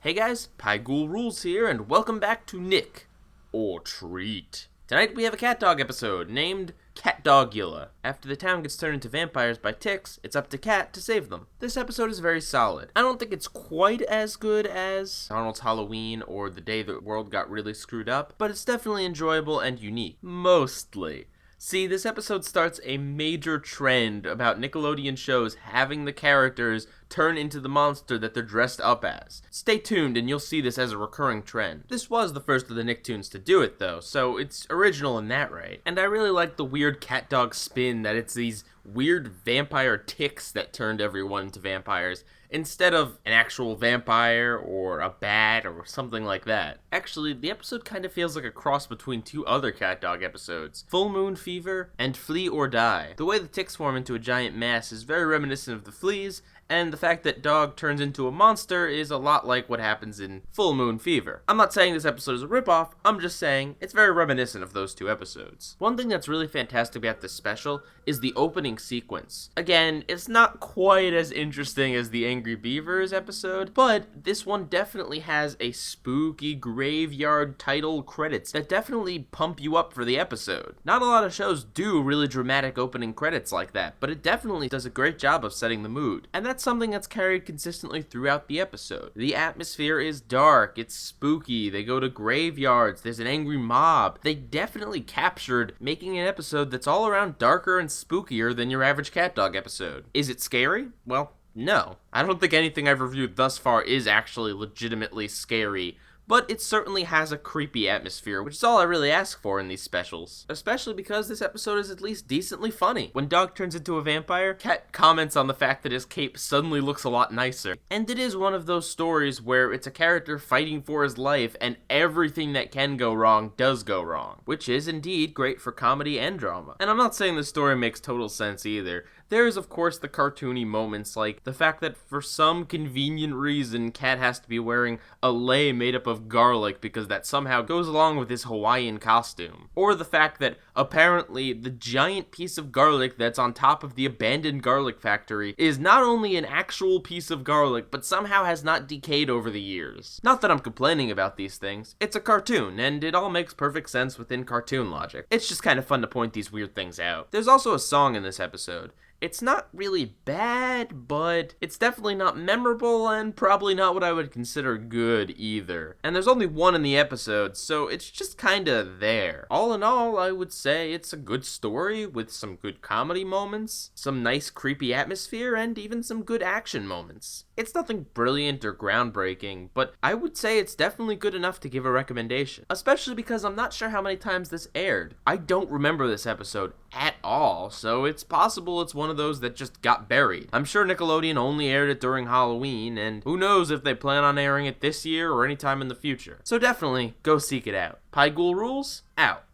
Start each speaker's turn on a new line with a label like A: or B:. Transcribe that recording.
A: Hey guys, Pieguyrulz here, and welcome back to Nick or Treat. Tonight we have a CatDog episode named CatDogula. After the town gets turned into vampires by ticks, it's up to Cat to save them. This episode is very solid. I don't think it's quite as good as Arnold's Halloween or The Day the World Got Really Screwed Up, but it's definitely enjoyable and unique. Mostly. See, this episode starts a major trend about Nickelodeon shows having the characters turn into the monster that they're dressed up as. Stay tuned and you'll see this as a recurring trend. This was the first of the Nicktoons to do it though, so it's original in that right. And I really like the weird CatDog spin that it's these weird vampire ticks that turned everyone into vampires, instead of an actual vampire or a bat or something like that. Actually, the episode kind of feels like a cross between two other CatDog episodes, Full Moon Fever and Flee or Die. The way the ticks form into a giant mass is very reminiscent of the fleas, and the fact that Dog turns into a monster is a lot like what happens in Full Moon Fever. I'm not saying this episode is a ripoff, I'm just saying it's very reminiscent of those two episodes. One thing that's really fantastic about this special is the opening sequence. Again, it's not quite as interesting as the Angry Beavers episode, but this one definitely has a spooky graveyard title credits that definitely pump you up for the episode. Not a lot of shows do really dramatic opening credits like that, but it definitely does a great job of setting the mood. And that's something that's carried consistently throughout the episode. The atmosphere is dark, it's spooky, they go to graveyards, there's an angry mob. They definitely captured making an episode that's all around darker and spookier than your average CatDog episode. Is it scary? Well, no. I don't think anything I've reviewed thus far is actually legitimately scary, but it certainly has a creepy atmosphere, which is all I really ask for in these specials. Especially because this episode is at least decently funny. When Dog turns into a vampire, Cat comments on the fact that his cape suddenly looks a lot nicer. And it is one of those stories where it's a character fighting for his life and everything that can go wrong does go wrong, which is indeed great for comedy and drama. And I'm not saying the story makes total sense either. There is, of course, the cartoony moments, like the fact that for some convenient reason, Cat has to be wearing a lei made up of garlic because that somehow goes along with his Hawaiian costume. Or the fact that apparently the giant piece of garlic that's on top of the abandoned garlic factory is not only an actual piece of garlic, but somehow has not decayed over the years. Not that I'm complaining about these things. It's a cartoon, and it all makes perfect sense within cartoon logic. It's just kind of fun to point these weird things out. There's also a song in this episode. It's not really bad, but it's definitely not memorable and probably not what I would consider good either. And there's only one in the episode, so it's just kinda there. All in all, I would say it's a good story with some good comedy moments, some nice creepy atmosphere, and even some good action moments. It's nothing brilliant or groundbreaking, but I would say it's definitely good enough to give a recommendation. Especially because I'm not sure how many times this aired. I don't remember this episode at all, so it's possible it's one of those that just got buried. I'm sure Nickelodeon only aired it during Halloween, and who knows if they plan on airing it this year or anytime in the future. So definitely go seek it out. Pieguyrulz, out.